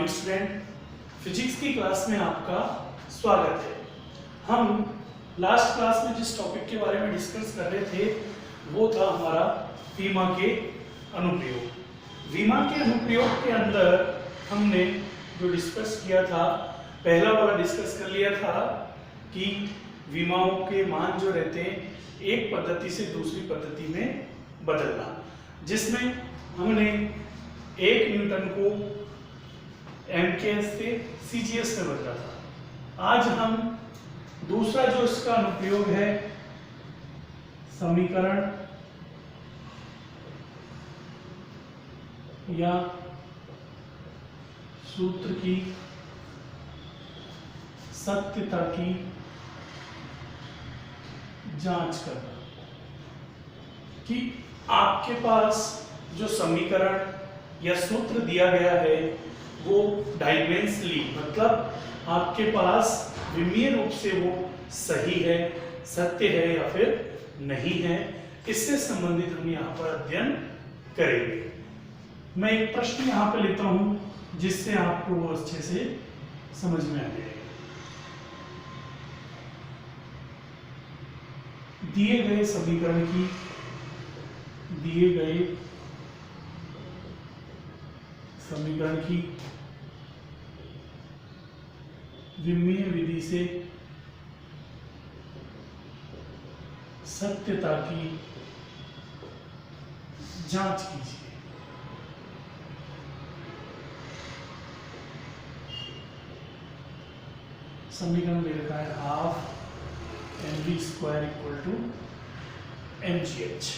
Morning student, physics की class में आपका स्वागत है। हम लास्ट क्लास में जिस टॉपिक के बारे में डिस्कस कर रहे थे वो था हमारा वीमा के अनुप्रयोग। वीमा के अनुप्रयोग के अंदर हमने जो डिस्कस किया था, पहला वाला डिस्कस कर लिया था कि वीमाओं के मान जो रहते हैं एक पद्धति से दूसरी पद्धति में बदलना, जिसमें हमने 1 न्यूटन को एमकेएस से सीजीएस में बदला था। आज हम दूसरा जो इसका अनुप्रयोग है, समीकरण या सूत्र की सत्यता की जांच करना, कि आपके पास जो समीकरण या सूत्र दिया गया है वो डाइमेंशनली, मतलब आपके पास विमीय रूप से वो सही है, सत्य है या फिर नहीं है, इससे संबंधित हम यहाँ पर अध्ययन करेंगे। मैं एक प्रश्न यहाँ पे लेता हूँ जिससे आपको वो अच्छे से समझ में आ जाएगा। दिए गए समीकरण की, दिए गए समीकरण की विमीय विधि से सत्यता की जांच कीजिए। समीकरण दे रखा है 12 mv² = mgh।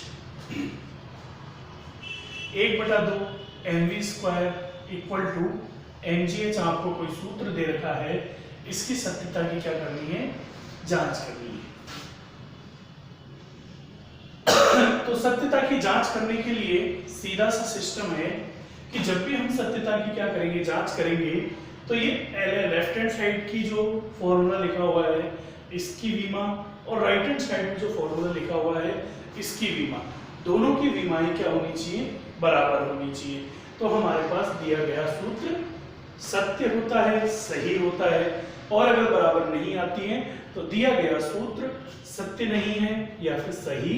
1/2 mv² = mgh आपको कोई सूत्र दे रखा है, इसकी सत्यता की क्या करनी है, जांच करनी है। तो सत्यता की जांच करने के लिए सीधा सा सिस्टम है कि जब भी हम सत्यता की क्या करेंगे, जांच करेंगे, तो ये लेफ्ट हैंड साइड की जो फॉर्मूला लिखा हुआ है इसकी वीमा, और राइट हैंड साइड में जो फॉर्मूला लिखा हुआ है इसकी वीमा, दोनों की वीमाएं क्या होनी चाहिए, बराबर होनी चाहिए। तो हमारे पास दिया गया सूत्र सत्य होता है, सही होता है, और अगर बराबर नहीं आती है तो दिया गया सूत्र सत्य नहीं है या फिर सही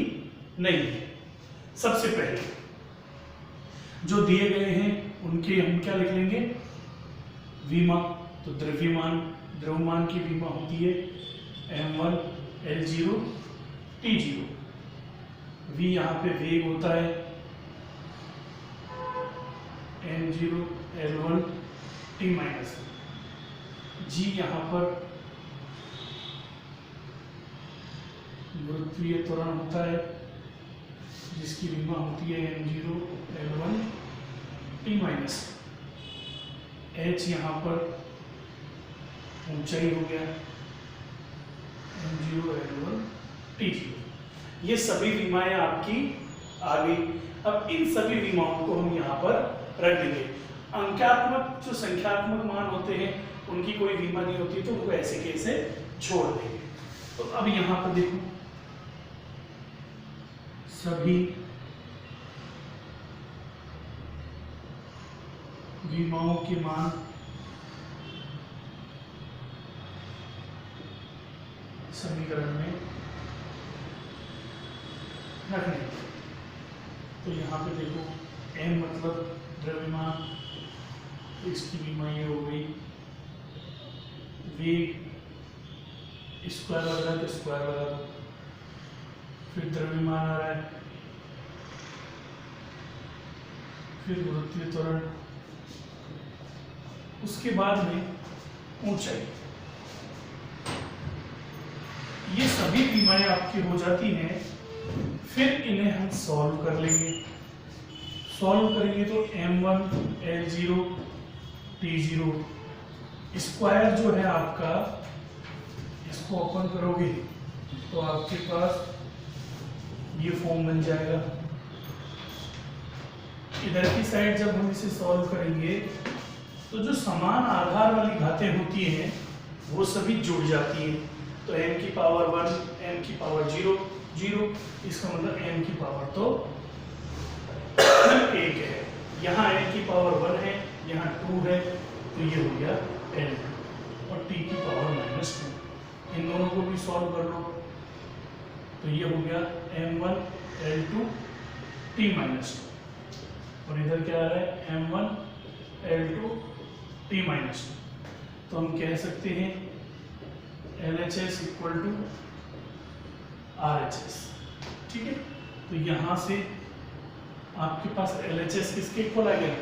नहीं है। सबसे पहले जो दिए गए हैं उनके हम क्या लिख लेंगे, वीमा। तो द्रव्यमान, द्रव्यमान की वीमा होती है m1 L0 T0। v यहाँ पे वेग होता है m0 L1 T-। g यहाँ पर गुरुत्वीय त्वरण होता है जिसकी वीमा होती है m0 L1 T-। h यहाँ पर ऊंचाई हो गया m0 L1 T0। ये सभी वीमाएं आपकी आ गई। अब इन सभी वीमाओं को हम यहाँ पर रख देंगे। अंकात्मक जो संख्यात्मक मान होते हैं उनकी कोई वीमा नहीं होती, तो उनको ऐसे कैसे छोड़ देंगे। तो अब यहाँ पर देखो, सभी वीमाओं के मान समीकरण में रखने। तो यहाँ पे देखो m मतलब द्रव्यमान, इसकी वीमा ये हो गई, वेग स्क्वायर लग रहा है तो स्क्वायर लगा दो, फिर द्रव्यमान आ रहा है, फिर गुरुत्वीय त्वरण, उसके बाद में ऊंचाई। ये सभी वीमाएं आपकी हो जाती हैं। फिर इन्हें हम सॉल्व कर लेंगे। सॉल्व करेंगे तो m1 L0 T0 स्क्वायर जो है आपका, इसको ओपन करोगे तो आपके पास ये फॉर्म बन जाएगा। इधर की साइड जब हम इसे सॉल्व करेंगे तो जो समान आधार वाली घातें होती हैं वो सभी जुड़ जाती हैं। तो m की पावर 1, m की पावर 0, 0, इसका मतलब m की पावर तो 1 है। यहाँ n की पावर 1 है, यहाँ 2 है, तो ये हो गया L2 और t की पावर -2। इन दोनों को भी सॉल्व कर लो तो ये हो गया m1 L2 t -2 और इधर क्या आ रहा है m1 L2 t -2। तो हम कह सकते हैं LHS इक्वल टू RHS। ठीक है, तो यहाँ से आपके पास LHS किसके इक्वल आ गया,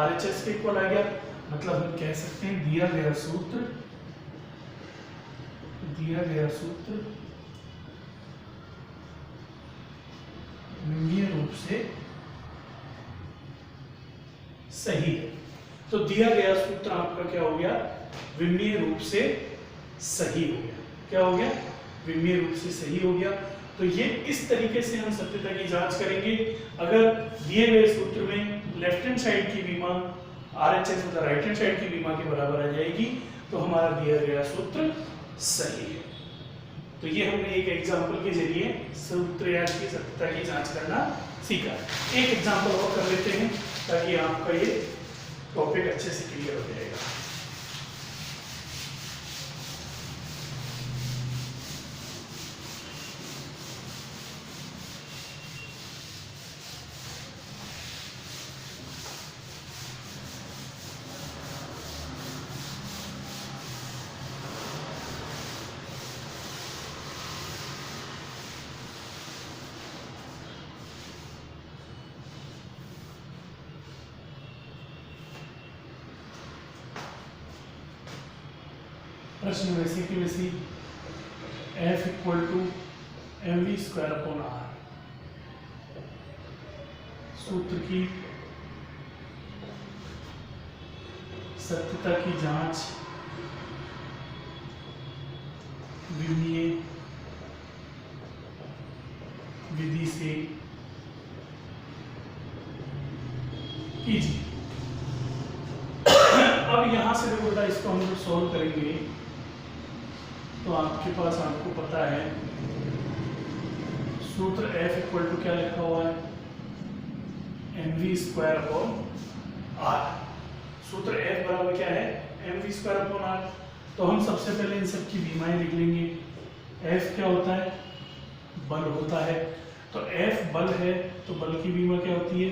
RHS के इक्वल आ गया। मतलब हम कह सकते हैं दिया गया सूत्र विमीय रूप से सही है। तो दिया गया सूत्र आपका क्या हो गया, विमीय रूप से सही हो गया। क्या हो गया, विमीय रूप से सही हो गया। तो ये इस तरीके से हम सत्यता की जांच करेंगे। अगर दिए गए सूत्र में लेफ्ट हैंड साइड की विमा RHS मतलब राइट हैंड साइड की विमा के बराबर आ जाएगी तो हमारा दिया गया सूत्र सही है। तो ये हमने एक एग्जांपल के जरिए सूत्र या की सत्यता की जांच करना सीखा। एक एग्जांपल और कर लेते हैं ताकि आपका ये टॉपिक अच्छे से क्लियर हो जाएगा। प्रश्न वैसे की वैसी F इक्वल टू mv²/r सूत्र की सत्यता की जांच विमीय विधि से कीजिए। अब यहां से देखो बेटा, इसको हम लोग सॉल्व करेंगे तो आपके पास आपको पता है सूत्र F इक्वल टू क्या लिखा हुआ है, mv²/r। सूत्र F बराबर क्या है, mv²/r। तो हम सबसे पहले इन सब की विमाएं लिख लेंगे। F क्या होता है, बल होता है। तो F बल है तो बल की विमा क्या होती है,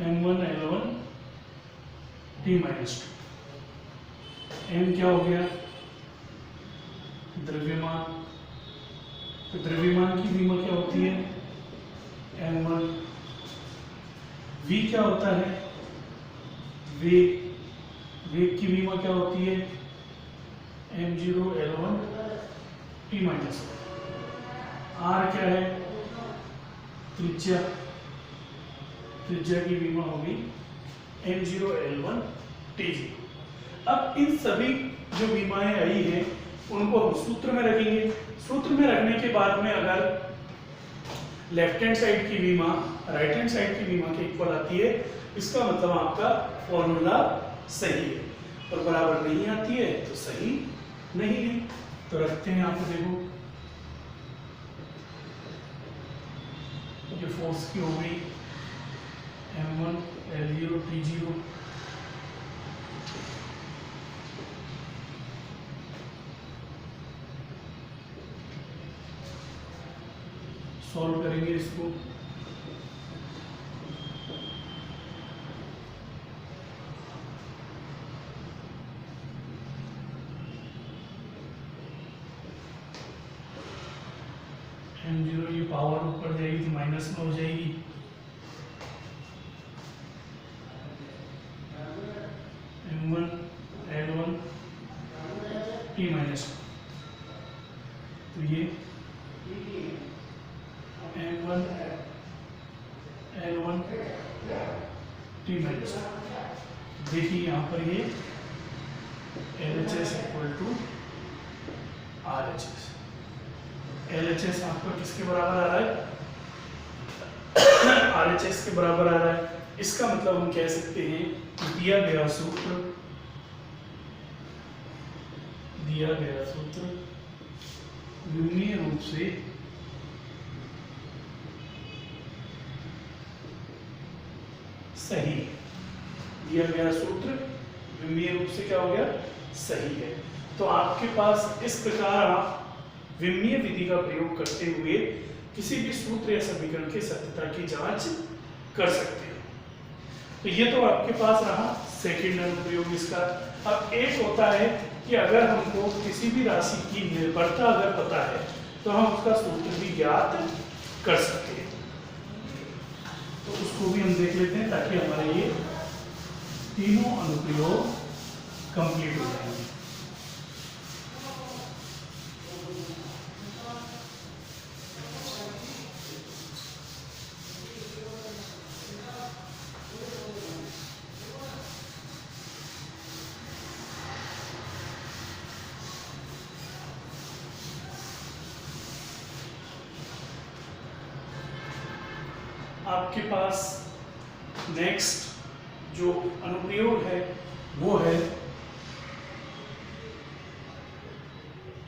m1 L1 t -2। m क्या हो गया, द्रव्यमान। तो द्रव्यमान की विमा क्या होती है, m1। v क्या होता है, वेग। वेग की विमा क्या होती है, m0 L1 t -1। r क्या है, त्रिज्या। त्रिज्या की विमा होगी m0 L1 t0। अब इन सभी जो विमाएं आई है उनको हम सूत्र में रखेंगे। सूत्र में रखने के बाद में अगर लेफ्ट हैंड साइड की विमा राइट हैंड साइड की विमा के इक्वल आती है, इसका मतलब आपका फॉर्मूला सही है। और बराबर नहीं आती है तो सही नहीं है। तो रखते हैं, आप देखो ये फोर्स की हो गई m1 L0 t0। सॉल्व करेंगे इसको। m0 ये पावर ऊपर जाएगी तो माइनस में हो जाएगी, m1 L1 t -2। तो ये m1 L1 t -2। देखिए यहाँ पर ये LHS equal to RHS। LHS आपका किसके बराबर आ रहा है, RHS के बराबर आ रहा है। इसका मतलब हम कह सकते हैं कि दिया गया सूत्र विमीय रूप से सही। दिया गया सूत्र विमीय रूप से क्या हो गया, सही है। तो आपके पास इस प्रकार आप विमीय विधि का प्रयोग करते हुए किसी भी सूत्र या समीकरण की सत्यता की जांच कर सकते हैं। तो ये तो आपके पास रहा सेकंड अनुप्रयोग इसका। अब एक होता है कि अगर हमको किसी भी राशि की निर्भरता अगर पता है तो हम उसका सूत्र भी ज्ञात कर सकते हैं। तो उसको भी हम देख लेते हैं ताकि हमारे ये तीनों अनुप्रयोग कंप्लीट हो जाएंगे। आपके पास नेक्स्ट जो अनुप्रयोग है वो है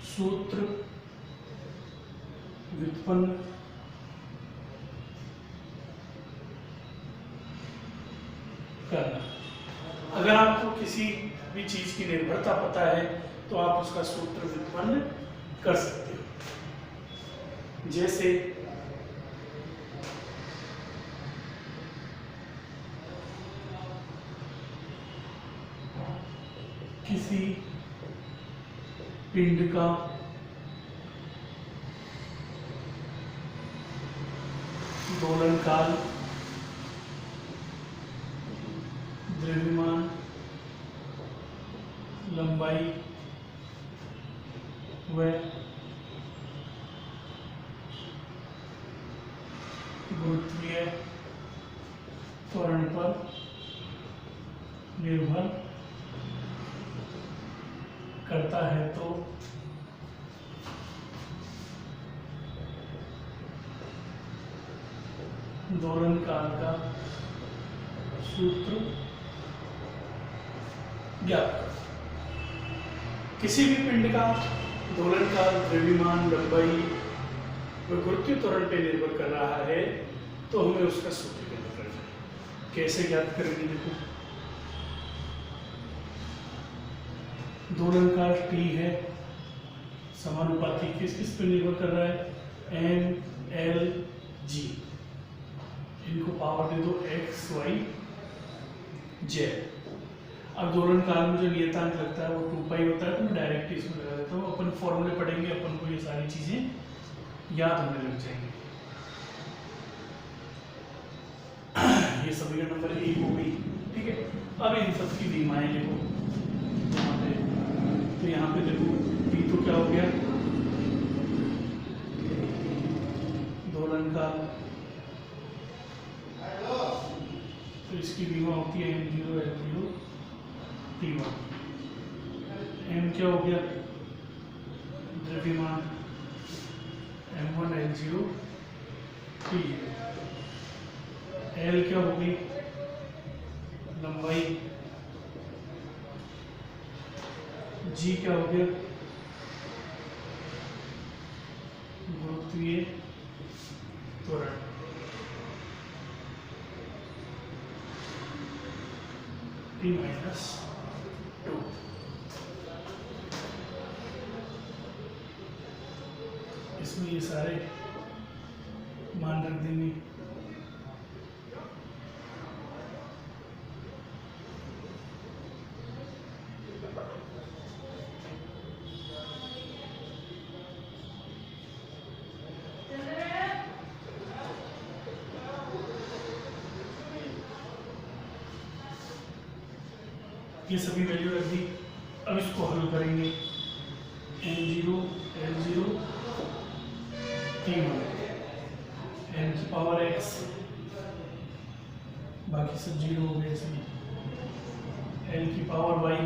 सूत्र व्युत्पन्न करना। अगर आपको किसी भी चीज की निर्भरता पता है तो आप उसका सूत्र व्युत्पन्न कर सकते हो। जैसे किसी पिंड का दोलनकाल, द्रव्यमान, लंबाई व गुरुत्वीय त्वरण पर निर्भर करता है तो दोलनकाल का सूत्र ज्ञात करो। किसी भी पिंड का दोलनकाल, द्रव्यमान, लंबाई व गुरुत्वीय त्वरण पे निर्भर कर रहा है तो हमें उसका सूत्र ज्ञात करना है। कैसे ज्ञात करेंगे? देखो, दोलनकाल T है, समानुपाती किस किस पे निर्भर कर रहा है? M, L, G। इनको पावर दे दो x, y, z। अब दोलनकाल में जो नियतांक लगता है वो 2π होता है, तो मैं डायरेक्ट इसमें लगा देता हूँ। अपन फॉर्मूले पढ़ेंगे, अपन को ये सारी चीजें याद होने लग जाएंगी। ये समीकरण नंबर 1 हो गई, ठीक है। अब इन सब की विमाएं लिखो यहाँ पे। तो यहाँ पे देखो P तो क्या हो गया, दोलनकाल, तो इसकी विमा होती है M0 L0 T1। M क्या हो गया, द्रव्यमान, M1 L0 T0। L क्या हो गई, लंबाई। G क्या हो गया, गुरुत्वीय त्वरण। T-2। इसमें ये सारे मान रख देंगे। ये सभी वैल्यू रख दी। अब इसको हल करेंगे। M0 L0 T1, n की पावर x, बाकी सब जीरो हो गए इसमें, l की पावर y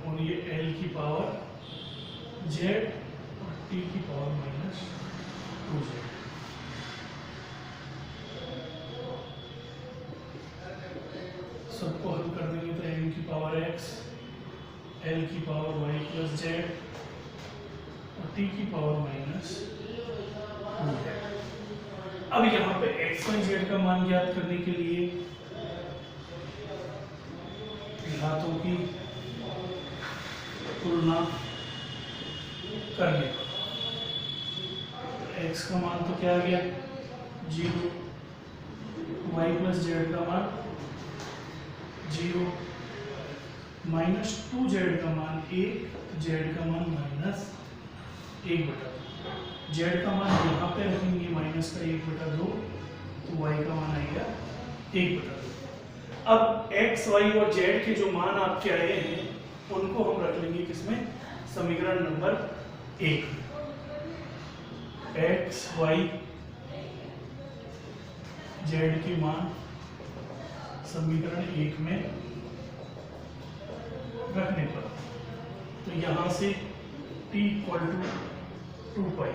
और ये l की पावर z और t की पावर -2z। सबको हल कर देंगे तो m की पावर x, l की पावर y प्लस z और t की पावर -2z। अब यहाँ पे x y z का मान ज्ञात करने के लिए घातों की तुलना करने पर x का मान तो क्या आ गया 0, y प्लस जेड का मान 0, माइनस 2z का मान 1, z का मान -1/2। z का मान यहाँ पे रखेंगे माइनस का 1/2, तो y का मान आएगा 1/2। अब x, y और z के जो मान आपके आए हैं उनको हम रख लेंगे किसमें, समीकरण नंबर 1। x, y, z के मान समीकरण 1 में रखने पर, तो यहां से t इक्वल टू 2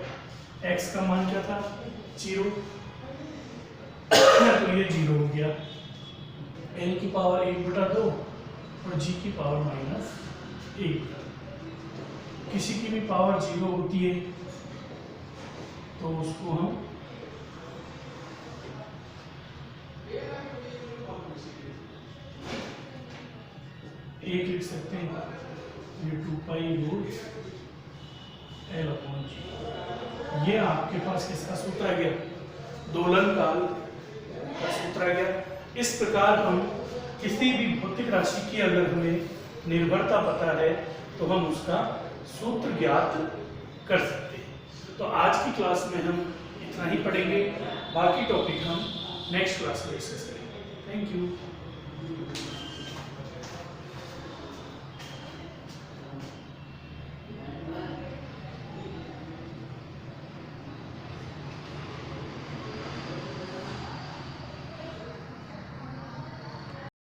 x का मान क्या था 0, तो ये 0 हो गया, l की पावर 1/2 और g की पावर -1/2। किसी की भी पावर 0 होती है तो उसको हम एक लिख सकते हैं, ये 2π√L/g। ये आपके पास किसका सूत्र आ गया, दोलन काल का सूत्र आ गया। इस प्रकार हम किसी भी भौतिक राशि की अगर हमें निर्भरता पता है तो हम उसका सूत्र ज्ञात कर सकते हैं। तो आज की क्लास में हम इतना ही पढ़ेंगे, बाकी टॉपिक हम नेक्स्ट क्लास में डिस्कस करेंगे। Thank you.